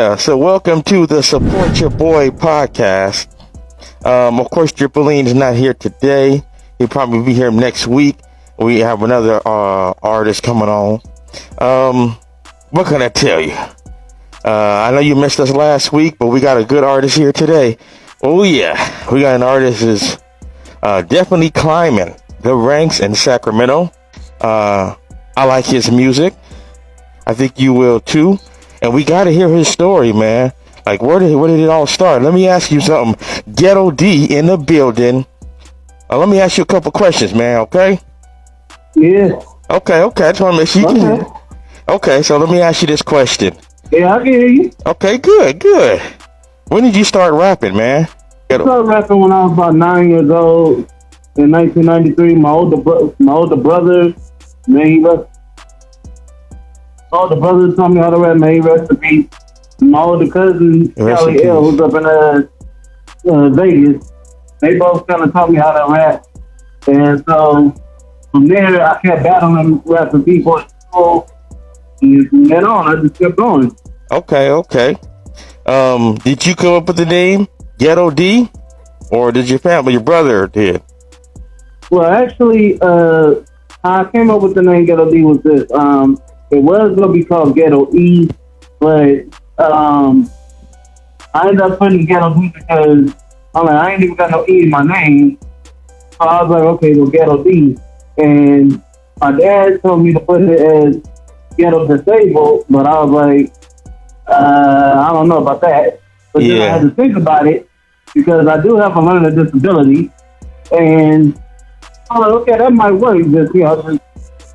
Yeah, so welcome to the Support Your Boy podcast. Of course, Drippeline's not here today. He'll probably be here next week. We have another artist coming on. What can I tell you? I know you missed us last week, but we got a good artist here today. Oh yeah, we got an artist who's definitely climbing the ranks in Sacramento. I like his music. I think you will too. And we got to hear his story, man. Like, where did it all start? Let me ask you something. Ghetto D in the building. Let me ask you a couple questions, man, okay? Yeah. Okay. I just want to make sure you can. Okay, so let me ask you this question. Yeah, I can hear you. Okay, good. When did you start rapping, man? I started rapping when I was about 9 years old in 1993. My older brother, man, all the brothers taught me how to rap, man. He rest in peace. My older cousin, Charlie L, who's up in Vegas, they both kind of taught me how to rap. And so from there, I kept battling rapping people at school. And from then on, I just kept going. Okay. Did you come up with the name Ghetto D? Or did your brother did? Well, actually, how I came up with the name Ghetto D was this. It was going to be called Ghetto E, but I ended up putting Ghetto D because I ain't even got no E in my name. So I was like, okay, well, Ghetto D. And my dad told me to put it as Ghetto Disabled, but I was like, I don't know about that. But then I had to think about it because I do have a learning disability. And I was like, okay, that might work.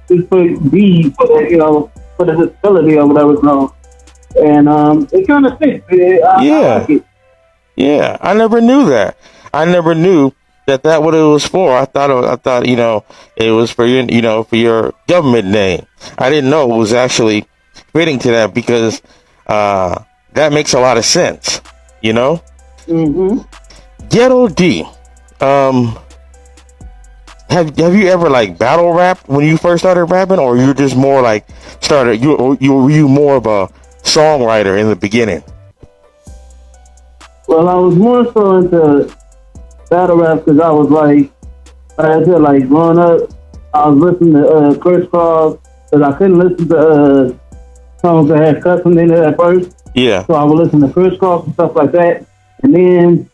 Just put D for the, for the disability or whatever. So, and it kind of fits. I like it. Yeah, I never knew that. I never knew that what it was for. I thought it was for for your government name. I didn't know it was actually fitting to that because that makes a lot of sense. Mm-hmm. Ghetto D. Have you ever battle rapped when you first started rapping, or you just more were you more of a songwriter in the beginning? Well, I was more so into battle rap because I was like I said, growing up, I was listening to Crisscross because I couldn't listen to songs that had cussing in it at first. Yeah. So I would listen to Crisscross and stuff like that, and then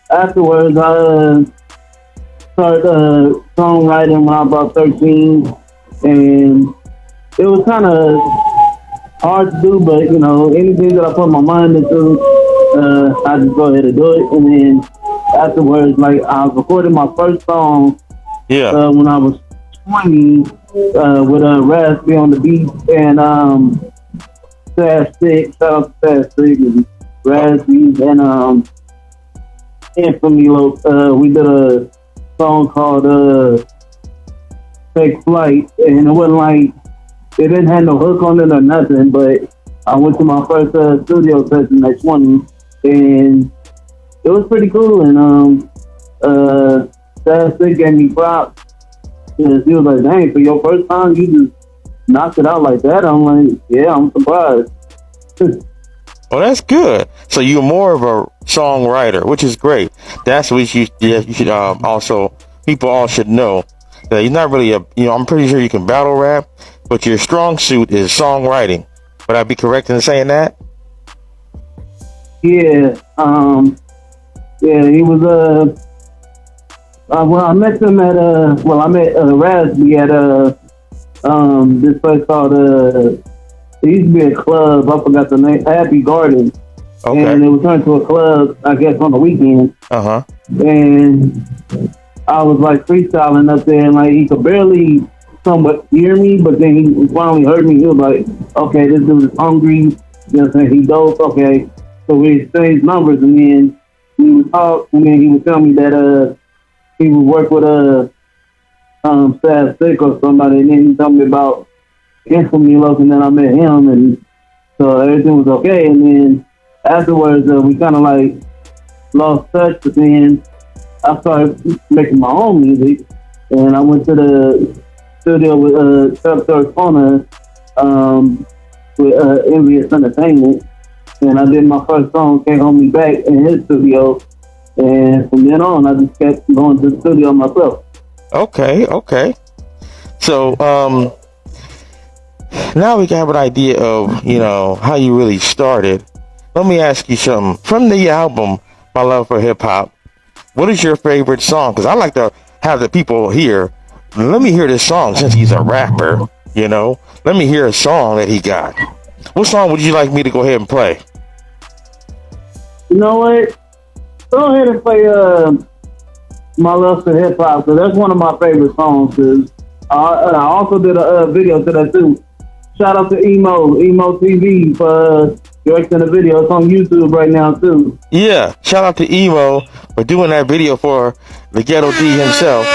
afterwards I started songwriting when I was about 13, and it was kind of hard to do, but anything that I put my mind into, I just go ahead and do it. And then afterwards, I recorded my first song when I was 20 with Raspy on the beat and Sash Stick. Shout out to Sash Stick and Raspy and Infamy. We did a song called Take Flight, and it wasn't it didn't have no hook on it or nothing, but I went to my first studio session at 20, and it was pretty cool. And Sash Stick gave me props because he was like, dang, for your first time you just knocked it out like that. I'm like, yeah, I'm surprised. Well, that's good. So you're more of a songwriter, which is great. That's what you should also, people all should know that you're not really I'm pretty sure you can battle rap, but your strong suit is songwriting. Would I be correct in saying that? Yeah. He was well, I met him at I met Raspy at this place called it used to be a club, I forgot the name, Happy Garden. Okay. And it was turned to a club, I guess, on the weekend. Uh-huh. And I was freestyling up there, and he could barely somewhat hear me, but then he finally heard me. He was like, okay, this dude is hungry. You know what I'm saying? He dope. Okay. So we exchanged numbers, and then we would talk, and then he would tell me that he would work with Sad Sick or somebody, and then he told me about Infamy, and then I met him, and so everything was okay. And then afterwards, we kind of lost touch, but then I started making my own music, and I went to the studio with Chuck Corner with Envious Entertainment, And I did my first song, Can't Hold Me Back, in his studio. And from then on, I just kept going to the studio myself. Okay. So, now we have an idea of, how you really started. Let me ask you something. From the album, My Love for Hip Hop, what is your favorite song? Because I like to have the people here. Let me hear this song since he's a rapper, Let me hear a song that he got. What song would you like me to go ahead and play? You know what? Go ahead and play My Love for Hip Hop, because that's one of my favorite songs. Cause I also did a video to that too. Shout out to Emo TV for directing the video. It's on YouTube right now too. Yeah, shout out to Emo for doing that video for the Ghetto D himself.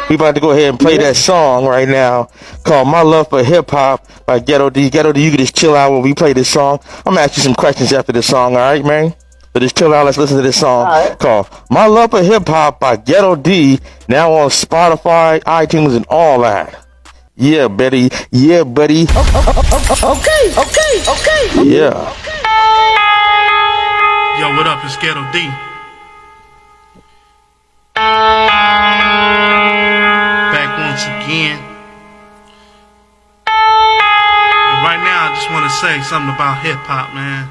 We about to go ahead and play that song right now called My Love for Hip Hop by Ghetto D. Ghetto D, you can just chill out when we play this song. I'm gonna ask you some questions after this song, alright, man? So just chill out, let's listen to this song called My Love for Hip Hop by Ghetto D, now on Spotify, iTunes, and all that. Yeah, buddy. Yeah, buddy. Okay. Yeah. Yo, what up? It's Ghetto D. Back once again. And right now, I just want to say something about hip hop, man.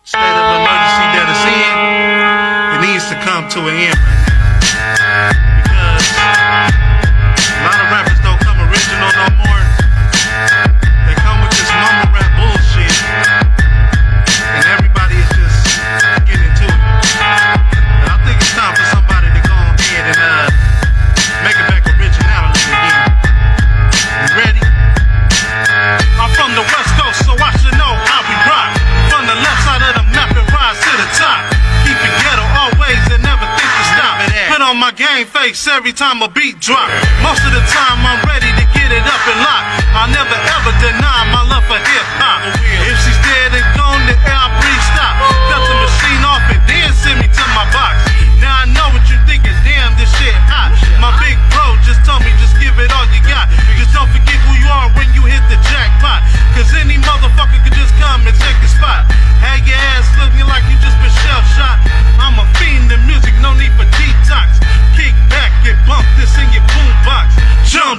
State of emergency that it's in, it needs to come to an end right now. Because a lot of rappers don't come original no more. They come with this mumble rap bullshit. And everybody is just getting into it. And I think it's time for somebody to go ahead and make it back originality again. You ready? I'm from the West Coast, so I should know how we rock. From the left side of the map and rise to the top. Keep it ghetto always and never think to stop. Put on my game face every time a beat drop. Most of the time I'm ready to get it up and lock. I'll never ever deny my love for hip hop. If she's dead and gone, then I'll breathe stop. Cut the machine off and then send me to my box. Now I know what you're thinking, damn, this shit hot. My big bro just told me just give it all you got. Just don't forget who you are when you hit the jackpot. Cause any motherfucker could just come and take your spot. Have your ass looking like you just been shell shot. I'm a fiend in music, no need for detox. Kick back and bump this in your boombox.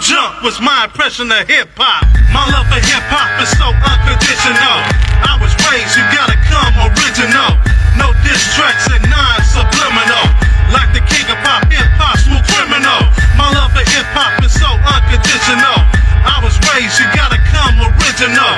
Jump was my impression of hip hop. My love for hip hop is so unconditional. I was raised, you gotta come original. No diss tracks and non-subliminal. Like the king of pop, hip hop, smooth criminal. My love for hip hop is so unconditional. I was raised, you gotta come original.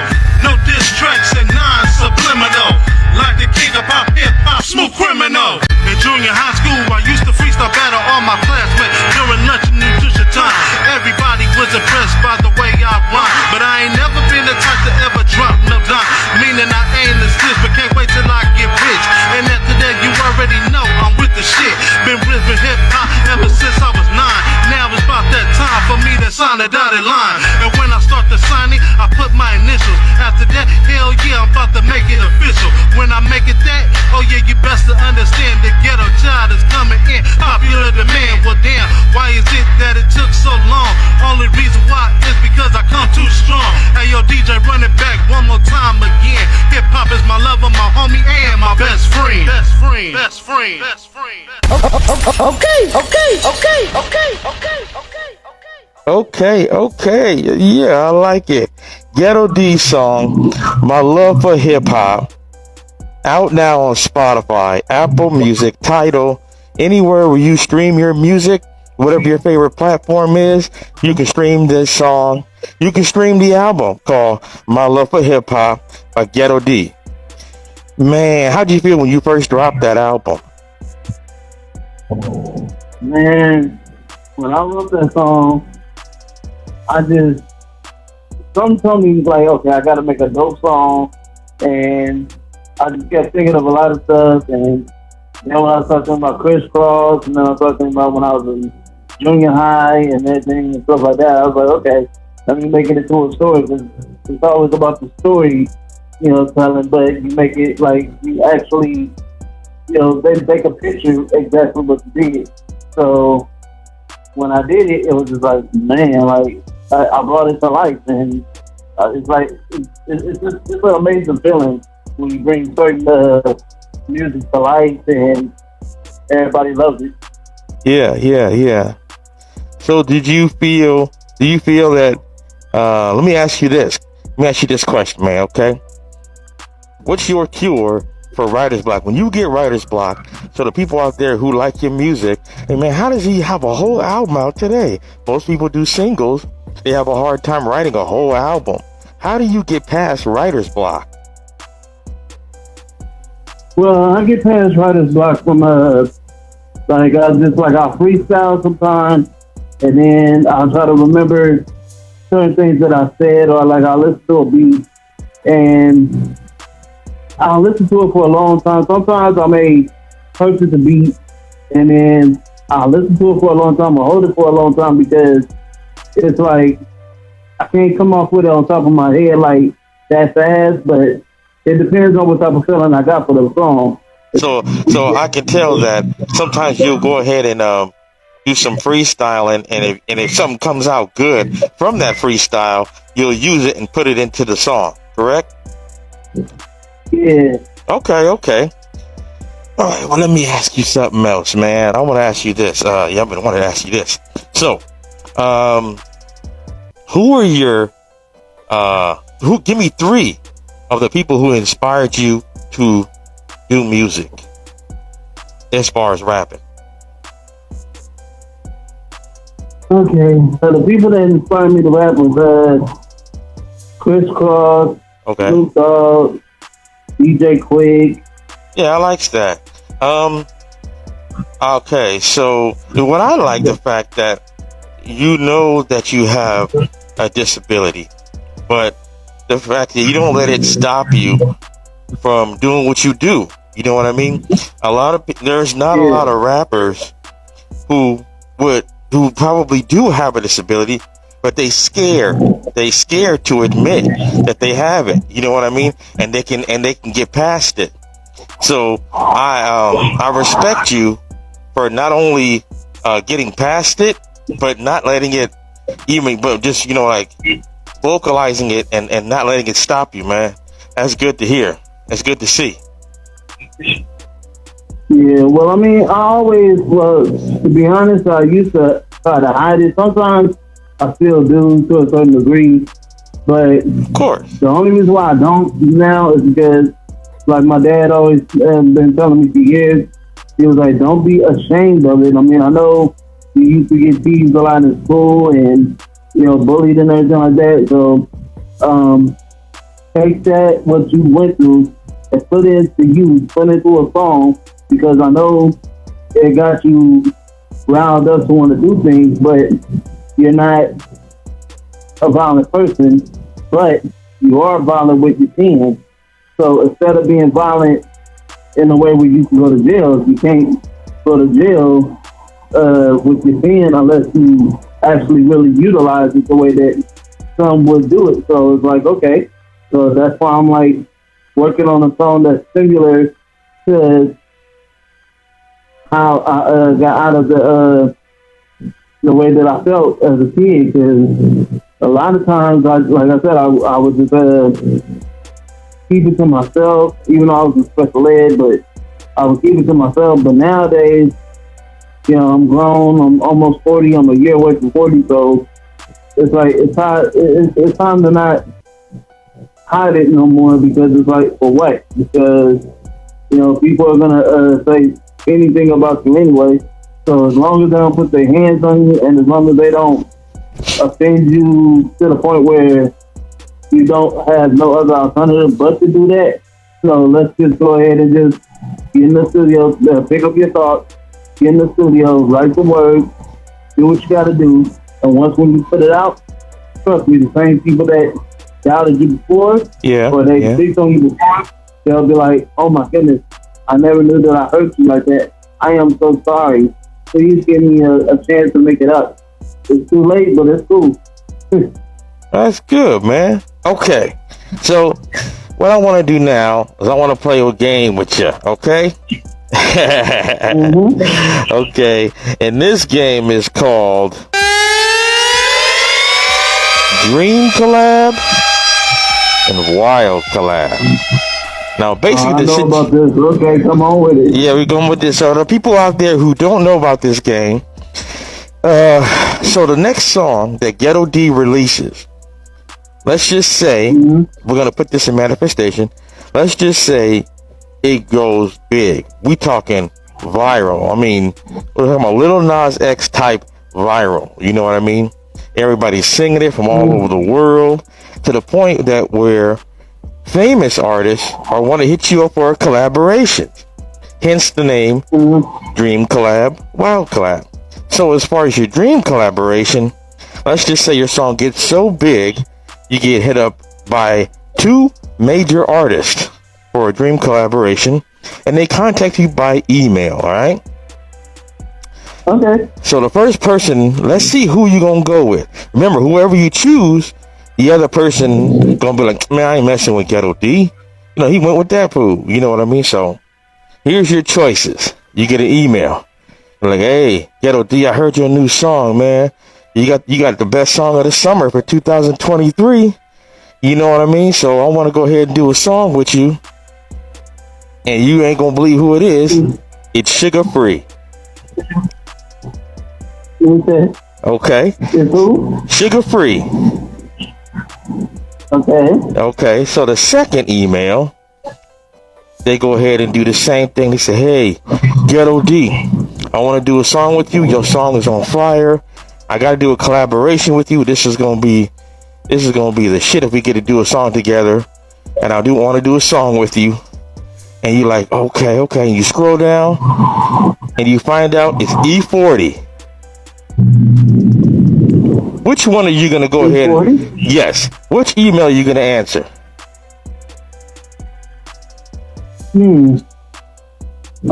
No diss tracks and non-subliminal. Like the king of pop, hip hop, smooth criminal. In junior high school, I used to freestyle battle all my classmates during lunch and nutrition time. Everybody was impressed by the way I rhyme, but I ain't never been the type to ever drop no dime. Meaning I ain't as this, but can't wait till I get rich. And after that, you already know I'm with the shit. Been ripping hip hop ever since I was 9. Now it's about that time for me to sign the dotted line. And when I start the signing, I put my initials. After that, hell yeah, I'm about to make it official. When I make it that, oh yeah, you best to understand the ghetto child is coming in. Popular demand, well damn, why is it that it took so long? Only reason why is because I come too strong. Hey yo, DJ, run it back one more time again. Hip hop is my lover, my homie, and my best friend. Okay. Yeah, I like it. Ghetto D song, My Love for Hip Hop. Out now on Spotify, Apple Music, Tidal, anywhere where you stream your music, whatever your favorite platform is, you can stream this song. You can stream the album called My Love for Hip Hop by Ghetto D. Man, how'd you feel when you first dropped that album? Man, when I wrote that song, something told me like, okay, I gotta make a dope song, and I just kept thinking of a lot of stuff, and then when I started thinking about Crisscross, and then I started thinking about when I was in junior high and everything and stuff like that, I was like, okay, let me make it into a story, because it's always about the story, telling, but you make it like you actually, they take a picture exactly what you did. So when I did it, it was just like, man, like I brought it to life, and It's like it's an amazing feeling when you bring certain music to life and everybody loves it. Yeah, yeah, yeah. So do you feel that, let me ask you this. Let me ask you this question, man, okay? What's your cure for writer's block? When you get writer's block, so the people out there who like your music, hey man, how does he have a whole album out today? Most people do singles. They have a hard time writing a whole album. How do you get past writer's block? Well, I get past writer's block from like I freestyle sometimes, and then I'll try to remember certain things that I said, or like I listen to a beat and I'll listen to it for a long time. Sometimes I may purchase the beat and then I'll listen to it for a long time or hold it for a long time because it's like I can't come off with it on top of my head like that fast, but it depends on what type of feeling I got for the song. So I can tell that sometimes you'll go ahead and do some freestyling, and if something comes out good from that freestyle, you'll use it and put it into the song, correct? Yeah. Okay. All right, well, let me ask you something else, man. I want to ask you this. I've been wanting to ask you this. So, who are your, give me 3 of the people who inspired you to do music as far as rapping? Okay, so the people that inspired me to rap was Chris Cross, Okay. Snoop Dogg, DJ Quick. Yeah, I like that. Okay, so what I like the fact that you know that you have a disability, but the fact that you don't let it stop you from doing what you do. You know what I mean? There's not a lot of rappers who probably do have a disability, but they scared to admit that they have it. You know what I mean? And they can get past it. So I respect you for not only getting past it, but not letting it but just, like vocalizing it and not letting it stop you, man. That's good to hear. That's good to see. Yeah, well, I mean, to be honest, I used to try to hide it. Sometimes I still do to a certain degree, but of course, the only reason why I don't now is because, like my dad always been telling me for years, he was like, don't be ashamed of it. I mean, I know you used to get teased a lot in school and, bullied and everything like that. So, take that, what you went through, and put it into a song, because I know it got you riled up to want to do things, but you're not a violent person, but you are violent with your pen. So instead of being violent in a way where you can go to jail, you can't go to jail with your pen unless you actually really utilize it the way that some would do it. So it's like, okay, so that's why I'm like working on a song that's similar to how I got out of the way that I felt as a kid. Because a lot of times, like I said, I would just keep it to myself, even though I was in special ed, but I would keep it to myself. But nowadays, I'm grown, I'm almost 40, I'm a year away from 40, so it's like, it's time to not hide it no more, because it's like, for what? Because, people are going to say anything about you anyway. So as long as they don't put their hands on you, and as long as they don't offend you to the point where you don't have no other alternative but to do that, so let's just go ahead and just get in the studio, pick up your thoughts, get in the studio, write the words, do what you got to do. And when you put it out, trust me, the same people that doubted you before, or they picked on you before, they'll be like, oh my goodness, I never knew that I hurt you like that. I am so sorry. Please give me a chance to make it up. It's too late, but it's cool. That's good, man. Okay, so what I want to do now is I want to play a game with you, okay? Mm-hmm. Okay, and this game is called Dream Collab and Wild collab. Now, basically, I know about this. Okay, come on with it. yeah, we're going with this. So the people out there who don't know about this game, so the next song that Ghetto D releases, let's just say, we're gonna put this in manifestation. Let's just say it goes big. We talking viral. I mean, we're talking about Lil Nas X type viral. You know what I mean? Everybody's singing it from all over the world, to the point that where famous artists are want to hit you up for a collaboration. Hence the name Dream Collab, Wild Collab. So as far as your dream collaboration, let's just say your song gets so big, you get hit up by 2 major artists for a dream collaboration, and they contact you by email, all right? Okay. So the first person, let's see who you gonna go with. Remember, whoever you choose, the other person gonna be like, man, I ain't messing with Ghetto D. You know, he went with that fool. You know what I mean? So here's your choices. You get an email. They're like, hey, Ghetto D, I heard your new song, man. You got the best song of the summer for 2023. You know what I mean? So I want to go ahead and do a song with you. And you ain't gonna believe who it is. It's Sugar Free. Okay. It's who? Sugar Free. Okay. Okay. So the second email, they go ahead and do the same thing. They say, hey, Ghetto D, I want to do a song with you. Your song is on fire. I got to do a collaboration with you. This is gonna be the shit if we get to do a song together. And I do want to do a song with you. And you like, okay. And you scroll down and you find out it's E40. Which one are you going to go ahead and... Yes. Which email are you going to answer? I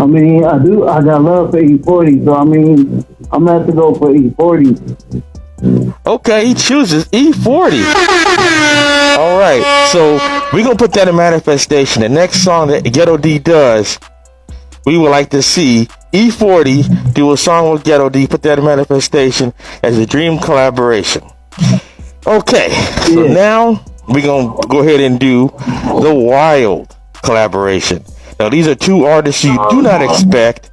mean, I got love for E40, so I mean, I'm gonna have to go for E40. Okay, he chooses E40. All right, so we're going to put that in manifestation. The next song that Ghetto D does, we would like to see E40 do a song with Ghetto D, put that in manifestation as a dream collaboration. Okay, so now we're going to go ahead and do the Wild collaboration. Now, these are 2 artists you do not expect,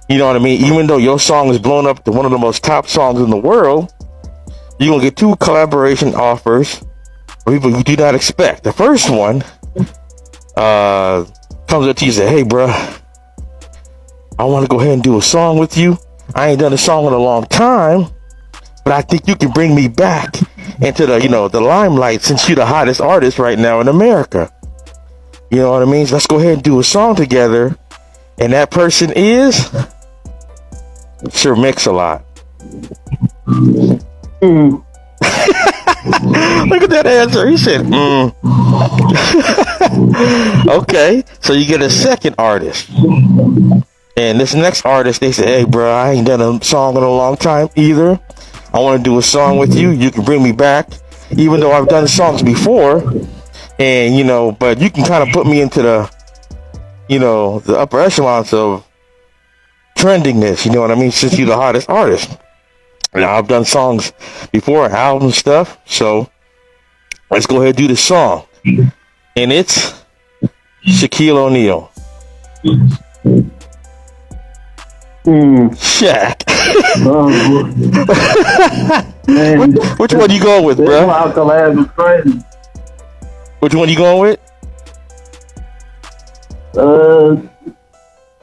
you know what I mean? Even though your song is blown up to one of the most top songs in the world, you're going to get 2 collaboration offers for people you do not expect. The first one comes up to you and says, hey, bro, I want to go ahead and do a song with you. I ain't done a song in a long time, but I think you can bring me back into the limelight since you're the hottest artist right now in America. You know what I mean? So let's go ahead and do a song together. And that person is Sir Mix-a-Lot. Look at that answer. He said, Okay, so you get a second artist. And this next artist, they say, hey, bro, I ain't done a song in a long time either. I want to do a song with you. You can bring me back, even though I've done songs before. And, but you can kind of put me into the upper echelons of trendingness. You know what I mean? Since you're the hottest artist. Now, I've done songs before, album stuff. So let's go ahead and do the song. And it's Shaquille O'Neal. Shaq. Which one you going with, bro? Which one you going with?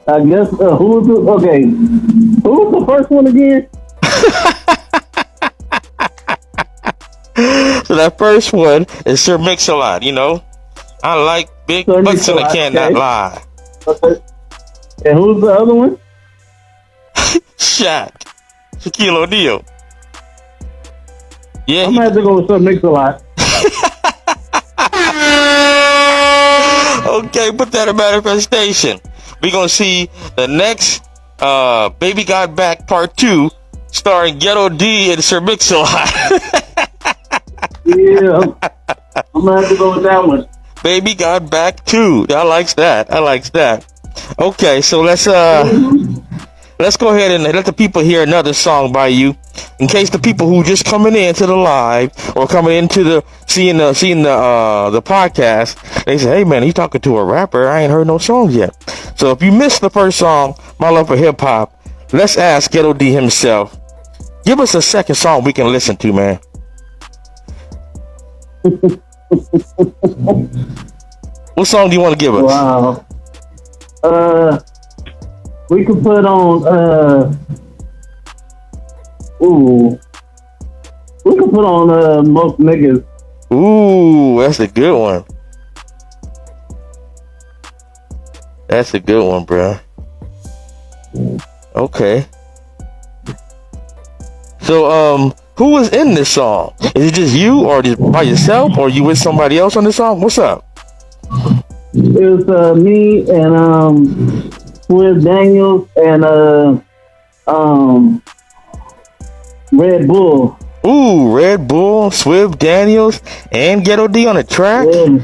I guess who's the first one again? So that first one is Sir Mix-a-Lot. I like big butts and I cannot lie. Okay. And who's the other one? Shaq. Shaquille O'Neal. Yeah, I'm gonna have to go with Sir Mix-a-Lot. Okay, put that in manifestation. We're gonna see the next Baby Got Back Part 2 starring Ghetto D and Sir Mix-a-Lot. Yeah, I'm gonna have to go with that one. Baby Got Back 2. I likes that. Okay, so let's go ahead and let the people hear another song by you. in case the people who just coming into the live or coming into the seeing the podcast, they say, hey man, he's talking to a rapper. I ain't heard no songs yet. So if you missed the first song, My Love for Hip Hop, let's ask Ghetto D himself. Give us a second song we can listen to, man. What song do you want to give us? Wow. We can put on we can put on Most Niggas. Ooh, that's a good one. That's a good one, bro. Okay. So, who was in this song? Is it just you, or just by yourself, or you with somebody else on this song? What's up? It was me and Swift Daniels and Red Bull. Ooh, Red Bull, Swift Daniels, and Ghetto D on the track? Yeah.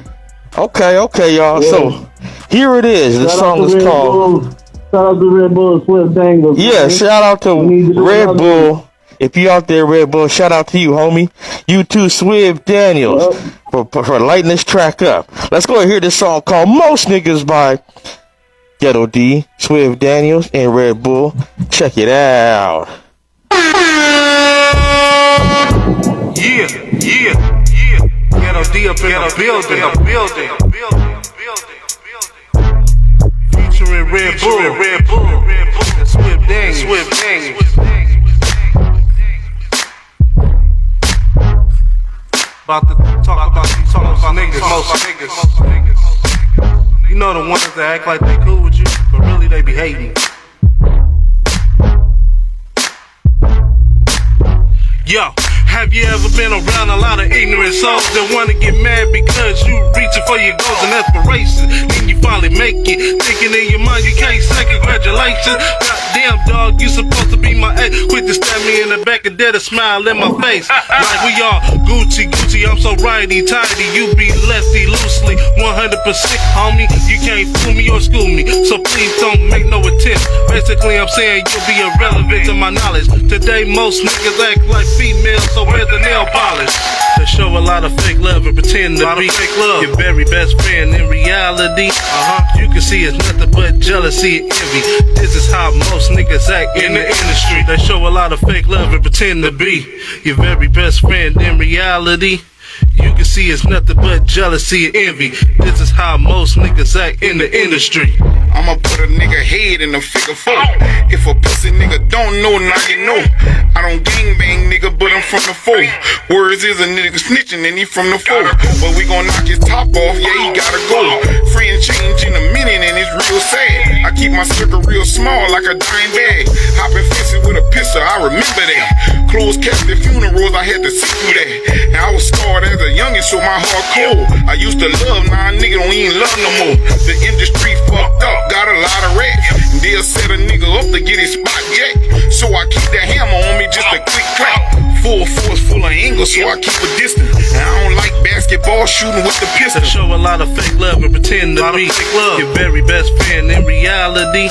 Okay, y'all. Yeah. So, here it is. The song is called... Shout out to Red Bull, Swift Daniels. Yeah, man. shout out to Red Bull. If you out there, Red Bull, shout out to you, homie. You too, Swift Daniels, for lighting this track up. Let's go and hear this song called Most Niggas by Ghetto D, Swift Daniels, and Red Bull. Check it out. Yeah. Ghetto D up in the building. Featuring Red Bull, and Swift Daniels. About to talk about niggas, most niggas. You know the ones that act like they cool with you, but really they be hating. Yo, have you ever been around a lot of ignorant souls that wanna get mad because you reaching for your goals and aspirations? Then you finally make it, thinking in your mind you can't say congratulations. Goddamn dog, you supposed to be my ex. Quit to stab me in the back and dead a smile in my face. Like we all Gucci, I'm so righty tighty. You be lefty loosely, 100% homie. You can't fool me or school me, so please don't make no attempt. Basically I'm saying you'll be irrelevant to my knowledge. Today most niggas act like females, so where's the nail polish? They show a lot of fake love and pretend to be your very best friend. In reality, you can see it's nothing but jealousy and envy. This is how most niggas act in the industry. They show a lot of fake love and pretend to be your very best friend. In reality, you can see it's nothing but jealousy and envy. This is how most niggas act in the industry. I'ma put a nigga head in a figure four. If a pussy nigga don't know, now you know. I don't gangbang nigga, but I'm from the four. Words is a nigga snitching and he from the four. But we gon' knock his top off, yeah, he gotta go. Friend change in a minute and it's real sad. I keep my circle real small like a dime bag. Hopping fences with a pistol, I remember that. Closed casket funerals, I had to sit through that. And I was scarred as a youngin', so my heart cold. I used to love, now a nigga don't even love no more. The industry fucked up, got a lot of rats. And they'll set a nigga up to get his spot jacked. So I keep that hammer on me, just a quick clap. Full force, full of anger, so I keep a distance. And I don't like basketball shooting with the pistol. They show a lot of fake love and pretend to be your very best friend. In reality,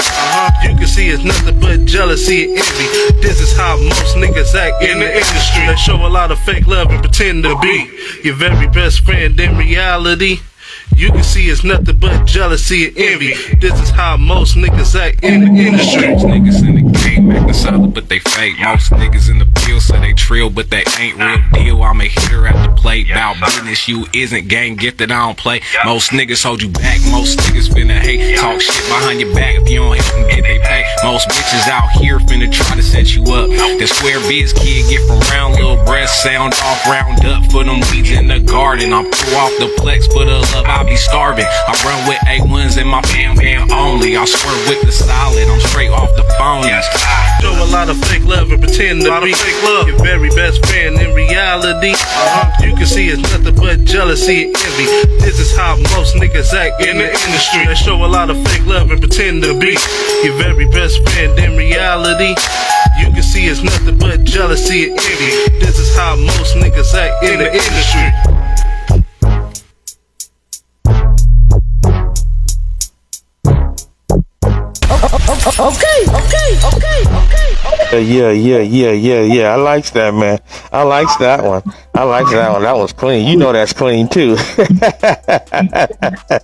you can see it's nothing but jealousy and envy. This is how most niggas act in the industry. They show a lot of fake love and pretend to be your very best friend. In reality, you can see it's nothing but jealousy and envy. This is how most niggas act in the industry. Niggas in the game acting solid, but they fake. Most niggas in the field say they trill, but they ain't real deal. I'm a hitter at the plate. Bout business, you isn't gang gifted, I don't play. Most niggas hold you back, most niggas finna hate. Talk shit behind your back if you don't help them get they pay. Most bitches out here finna try to set you up. The square biz kid get from round, little breast sound off, round up for them weeds in the garden. I'm pull off the plex for the love, I be starving. I run with A1s in my fam only. I swear with the solid, I'm straight off the phonies. Show a lot of fake love and pretend to be your very best friend. In reality, you can see it's nothing but jealousy and envy. This is how most niggas act in the industry. They show a lot of fake love and pretend to be your very best friend. In reality, you can see it's nothing but jealousy and envy. This is how most niggas act in the industry. Yeah. I likes that, man. I likes that one. That was clean. You know that's clean too.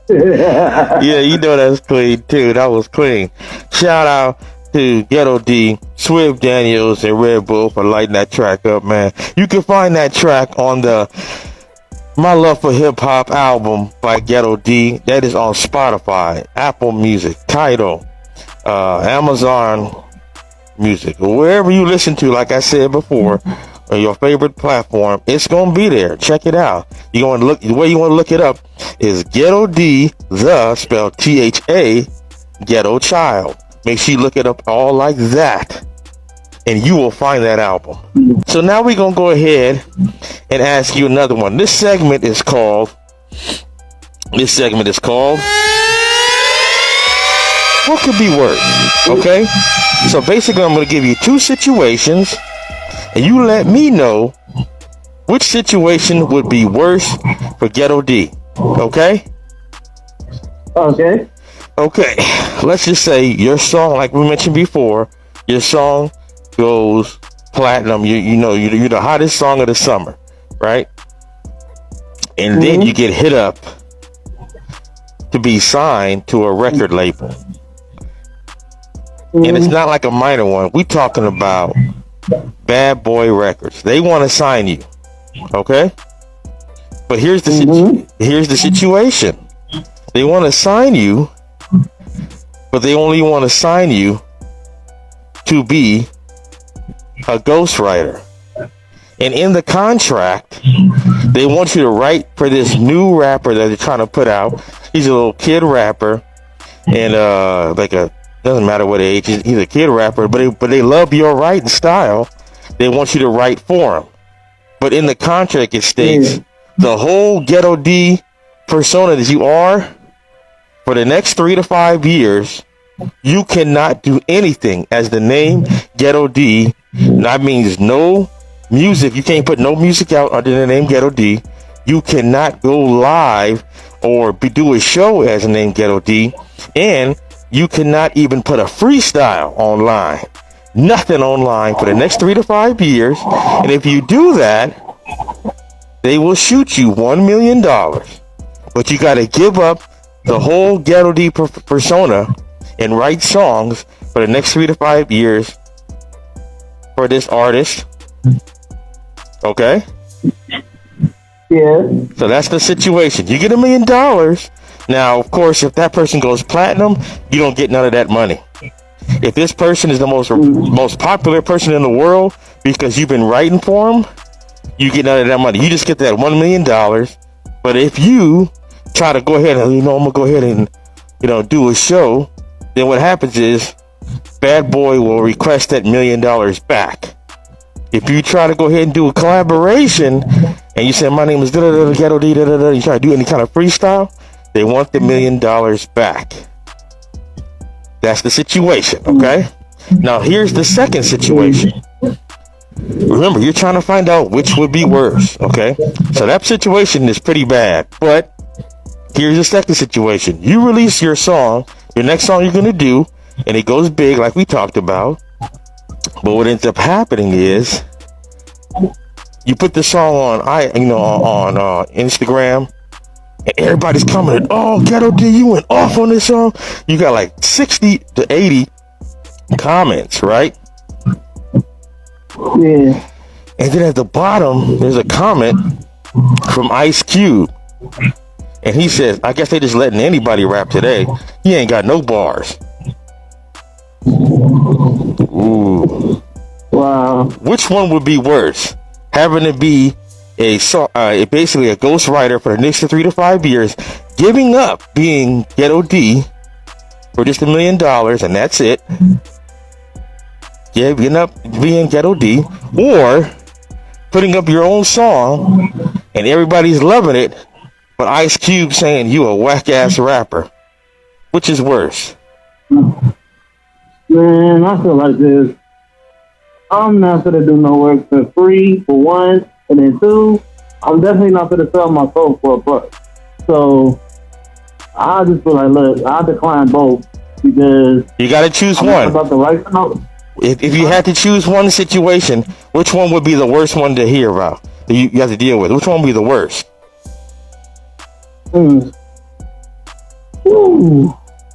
Yeah, you know that's clean too. That was clean. Shout out to Ghetto D, Swift Daniels, and Red Bull for lighting that track up, man. You can find that track on the My Love for Hip Hop album by Ghetto D. That is on Spotify, Apple Music, Tidal, Amazon Music, or wherever you listen to, like I said before, or your favorite platform, it's gonna be there. Check it out. You going to look, the way you want to look it up is Ghetto D, the spelled THA, Ghetto Child. Make sure you look it up all like that, and you will find that album. So now we're gonna go ahead and ask you another one. This segment is called What Could Be Worse? Okay? So basically I'm gonna give you two situations, and you let me know which situation would be worse for Ghetto D. Okay? Okay. Let's just say your song, like we mentioned before, your song goes platinum. You're the hottest song of the summer, right? And then you get hit up to be signed to a record label. And it's not like a minor one. We talking about Bad Boy Records. They want to sign you, okay? But here's the situation. They want to sign you, but they only want to sign you to be a ghostwriter. And in the contract, they want you to write for this new rapper that they're trying to put out. He's a little kid rapper, and doesn't matter what age, he's a kid rapper, but they love your writing style. They want you to write for him. But in the contract, it states the whole Ghetto D persona that you are, for the next 3 to 5 years, you cannot do anything as the name Ghetto D. That means no music. You can't put no music out under the name Ghetto D. You cannot go live or do a show as the name Ghetto D. And you cannot even put a freestyle online. Nothing online for the next 3 to 5 years. And if you do that, they will shoot you $1 million. But you got to give up the whole Ghetto D persona and write songs for the next 3 to 5 years for this artist. Okay? Yeah. So that's the situation. You get $1 million. Now, of course, if that person goes platinum, you don't get none of that money. If this person is the most popular person in the world because you've been writing for them, you get none of that money. You just get that $1 million. But if you try to go ahead and, I'm going to go ahead and, do a show, then what happens is Bad Boy will request that $1 million back. If you try to go ahead and do a collaboration and you say, my name is Ghetto D, you try to do any kind of freestyle, they want the $1 million back. That's the situation, okay? Now, here's the second situation. Remember, you're trying to find out which would be worse, okay? So that situation is pretty bad, but here's the second situation. You release your song, your next song you're going to do, and it goes big like we talked about. But what ends up happening is you put the song on Instagram, and everybody's commenting, oh, Ghetto D, you went off on this song. You got like 60 to 80 comments, right? Yeah. And then at the bottom, there's a comment from Ice Cube. And he says, I guess they just letting anybody rap today. He ain't got no bars. Ooh. Wow. Which one would be worse? Having to be basically a ghostwriter for the next 3 to 5 years, giving up being Ghetto D for just $1 million, and that's it. Yeah, giving up being Ghetto D, or putting up your own song and everybody's loving it, but Ice Cube saying you a whack ass rapper. Which is worse? Man, I feel like this. I'm not gonna do no work for free, for one, and then two, I'm definitely not gonna sell my soul for a buck. So I just feel like, look, I decline both. because You got to choose I'm not one. about to write something. If you had to choose one situation, which one would be the worst one to hear about? That you have to deal with. Which one would be the worst? Ooh.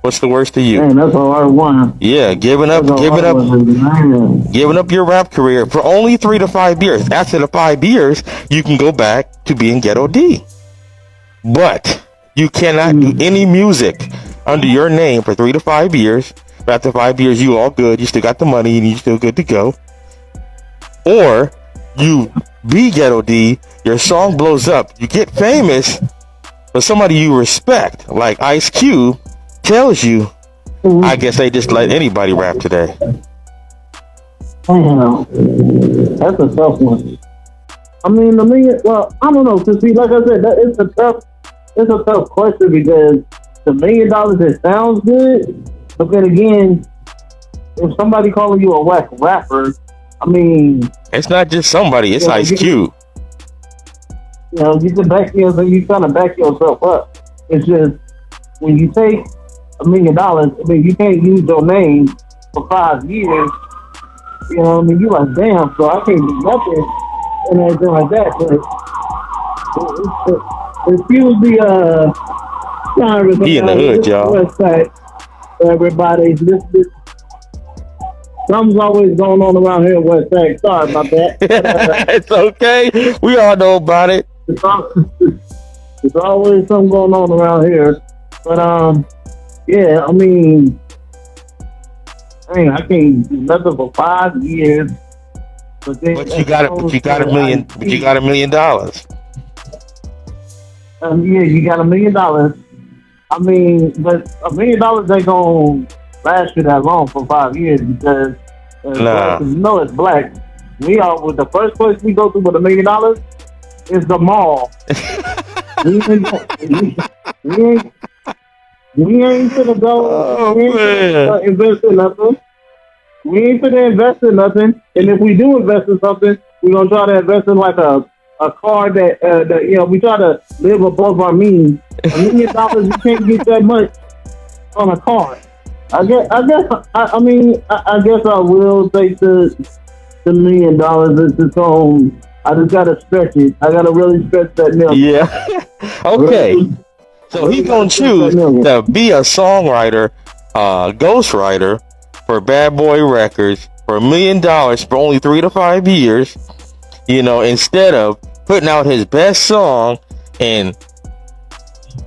What's the worst to you? Man, that's a hard one. Yeah, giving up your rap career for only 3 to 5 years. After the 5 years, you can go back to being Ghetto D. But you cannot do any music under your name for 3 to 5 years. But after 5 years, you all good. You still got the money and you still good to go. Or you be Ghetto D, your song blows up, you get famous, but somebody you respect, like Ice Cube, tells you, I guess they just let anybody rap today. Damn. That's a tough one. I mean, well, I don't know. Cause see, like I said, it's a tough question because the $1 million, it sounds good, but then again, if somebody calling you a whack rapper, I mean, it's not just somebody, it's Ice Cube. You know, you can back yourself, you kind of back yourself up. It's just when you take $1 million, I mean, you can't use your name for 5 years. You know what I mean? You like, damn, so I can't do nothing and everything like that. But excuse the He in the hood, y'all. Website for everybody. This something's always going on around here in West Side. Sorry about that. It's okay. We all know about it. There's always something going on around here. But yeah, I mean, I can't do nothing for 5 years. But you got $1 million. But you got $1 million. Yeah, you got $1 million. I mean, but $1 million ain't gonna last you that long for 5 years because Nah. you know it's black. We are with the first place we go to with $1 million is the mall. we ain't finna go. We ain't finna invest in nothing. We ain't finna invest in nothing. And if we do invest in something, we're gonna try to invest in like a car that you know, we try to live above our means. $1 million, you can't get that much on a car. I guess I will take the $1 million. It's its own. I just gotta stretch it. I gotta really stretch that million. Yeah. Okay. So he's gonna choose to be a songwriter, ghostwriter for Bad Boy Records for $1 million for only 3 to 5 years. You know, instead of putting out his best song, and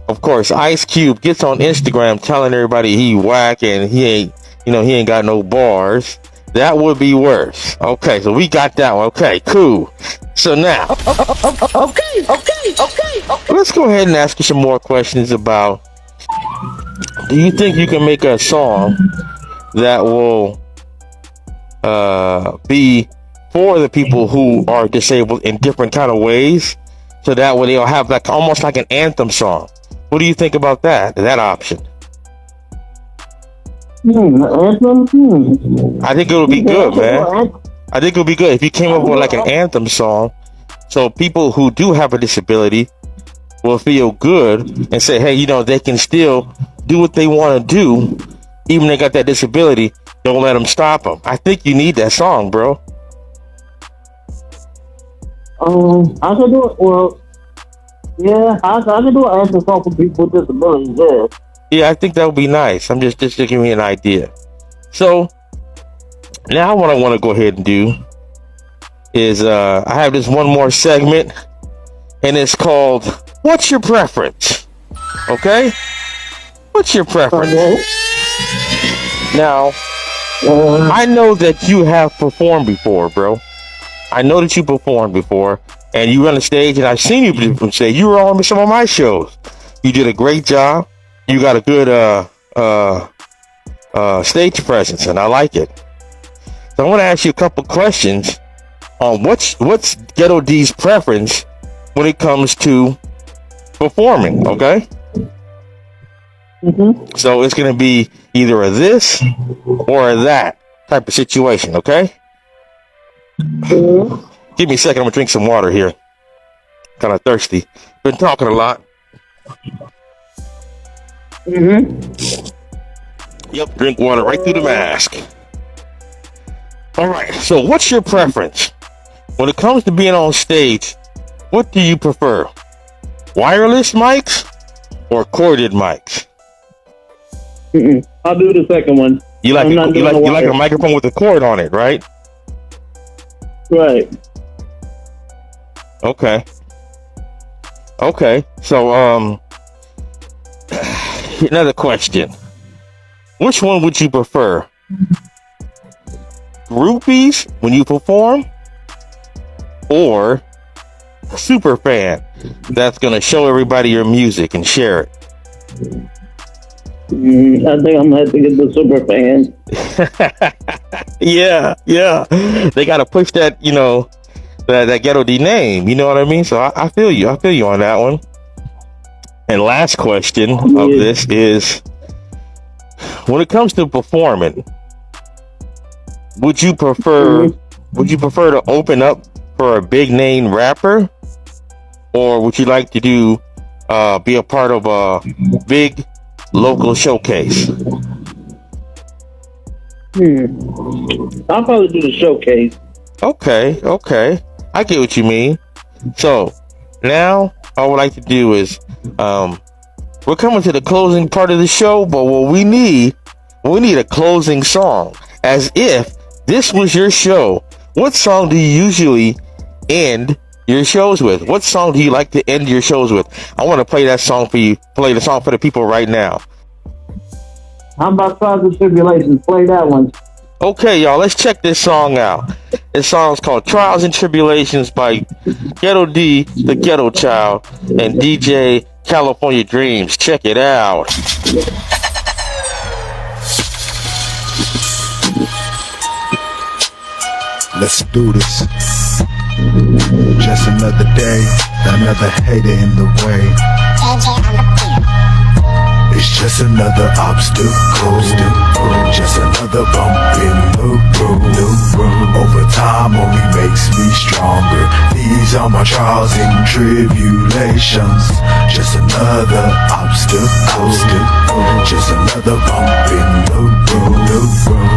of course Ice Cube gets on Instagram telling everybody he whack and he ain't got no bars. That would be worse. Okay, so we got that one. Okay, cool. So now, okay. Let's go ahead and ask you some more questions about, do you think you can make a song that will be for the people who are disabled in different kind of ways, so that way they'll have like almost like an anthem song? What do you think about that option? I think it would be good, man. I think it would be good if you came up with like an anthem song, so people who do have a disability will feel good and say, hey, you know, they can still do what they want to do, even they got that disability. Don't let them stop them. I think you need that song, bro. I could do it. Well, yeah, I could do an anthem song for people with disabilities. Yeah. Yeah, I think that would be nice. I'm just giving me an idea. So now what I want to go ahead and do is I have this one more segment, and it's called What's Your Preference? Okay? What's your preference? Okay. Now, I know that you have performed before, bro. I know that you performed before, and you were on the stage, and I've seen you say you were on some of my shows. You did a great job. You got a good stage presence, and I like it. So I want to ask you a couple questions on what's Ghetto D's preference when it comes to performing, okay? Mm-hmm. So it's going to be either a this or a that type of situation, okay? Mm-hmm. Give me a second, I'm going to drink some water here. Kind of thirsty. Been talking a lot. Mm-hmm. Yep, drink water right through the mask. All right, so what's your preference? When it comes to being on stage, what do you prefer? Wireless mics or corded mics? I'll do the second one. You like I'm you not doing like the a microphone with a cord on it, right? Right. Okay. Okay. So another question. Which one would you prefer? Groupies when you perform, or super fan that's gonna show everybody your music and share it? I think I'm gonna have to get the super fan. Yeah. They gotta push that, that Ghetto D name. You know what I mean? So I feel you. I feel you on that one. And last question of this is, when it comes to performing, would you prefer to open up for a big name rapper, or would you like to be a part of a big local showcase? I'll probably do the showcase. Okay. I get what you mean. So now all I would like to do is, we're coming to the closing part of the show, but what we need a closing song. As if this was your show, what song do you usually end your shows with? What song do you like to end your shows with? I want to play that song for you. Play the song for the people right now. How about Trials and Tribulations? Play that one. Okay, y'all, let's check this song out. This song's called Trials and Tribulations by Ghetto D, the Ghetto Child, and DJ California Dreams. Check it out. Let's do this. Just another day, another hater in the way. It's just another obstacle, just another bump in the road. Over time only makes me stronger. These are my trials and tribulations. Just another obstacle, just another bump in the road.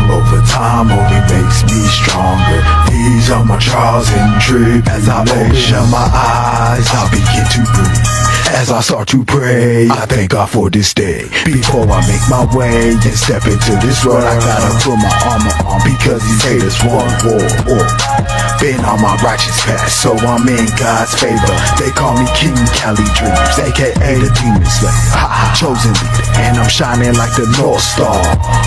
Over time only makes me stronger. These are my trials and tribulations. As I open my eyes, I begin to breathe. As I start to pray, I thank God for this day. Before I make my way and step into this world, I gotta put my armor on, because these haters want war. Been on my righteous path, so I'm in God's favor. They call me King Cali Dreams, aka the Demon Slayer, chosen leader, and I'm shining like the North Star.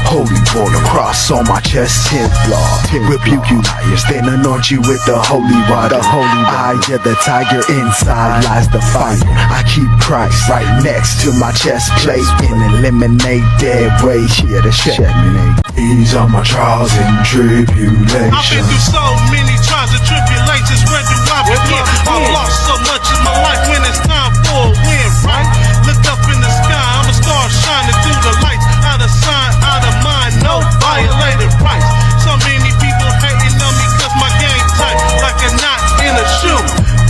Holy war, the cross on my chest, Templar. Rebuke you liars, then anoint you with the holy water. I am the tiger, inside lies the fire. I keep Christ right next to my chest plate and eliminate dead weight here to checkmate. These are my trials and tribulations. I've been through so many trials and tribulations. Where do I begin? I've lost so much in my life. When it's time for a win, right? Look up in the sky, I'm a star shining through the lights. Out of sign, out of mind, no violated rights. So many people hating on me cause my game tight, like a knot in a shoe.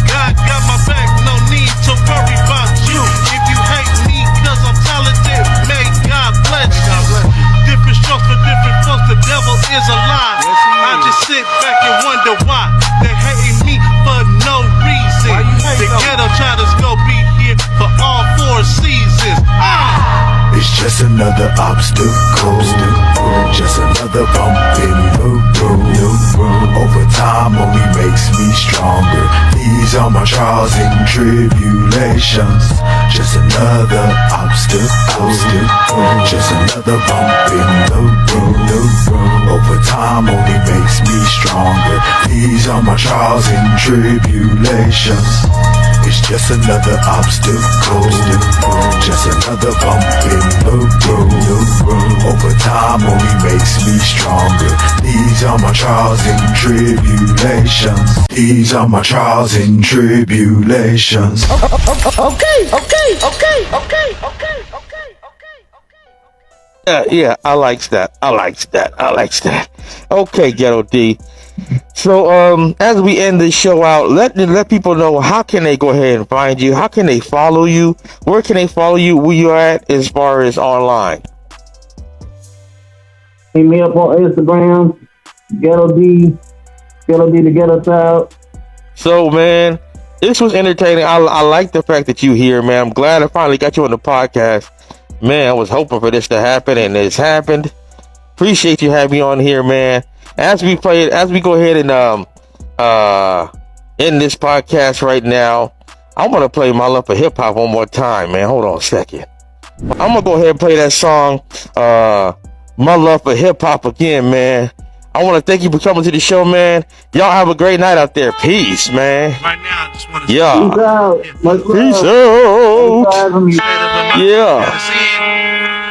God got my back, no need to worry about you. If you hate me cause I'm talented, may God bless you. Different strokes for different folks, the devil is a lie. I just sit back and wonder why they hating me for no reason. The ghetto titles go be here for all 4 seasons. It's just another obstacle, just another bump in the road. Over time only makes me stronger. These are my trials and tribulations. Just another obstacle, just another bump in the road. Over time only makes me stronger. These are my trials and tribulations. It's just another obstacle, just another bump in the road. Over time only makes me stronger. These are my trials and tribulations. These are my trials and tribulations. Yeah, I likes that. Okay, Ghetto D. So, as we end this show out, let people know, how can they go ahead and find you? How can they follow you? Where can they follow you? Where you at as far as online? Hit me up on Instagram, Ghetto D the Ghetto Child. So, man, this was entertaining. I like the fact that you here, man. I'm glad I finally got you on the podcast. Man, I was hoping for this to happen, and it's happened. Appreciate you having me on here, man. As we go ahead and end this podcast right now, I want to play My Love for Hip Hop one more time, man. Hold on a second. I'm gonna go ahead and play that song, My Love for Hip Hop again, man. I want to thank you for coming to the show, man. Y'all have a great night out there. Peace, man. Right now, I just want to say, Peace out. Much love. Peace out. Thanks for having me. State of emergency Yeah. status in.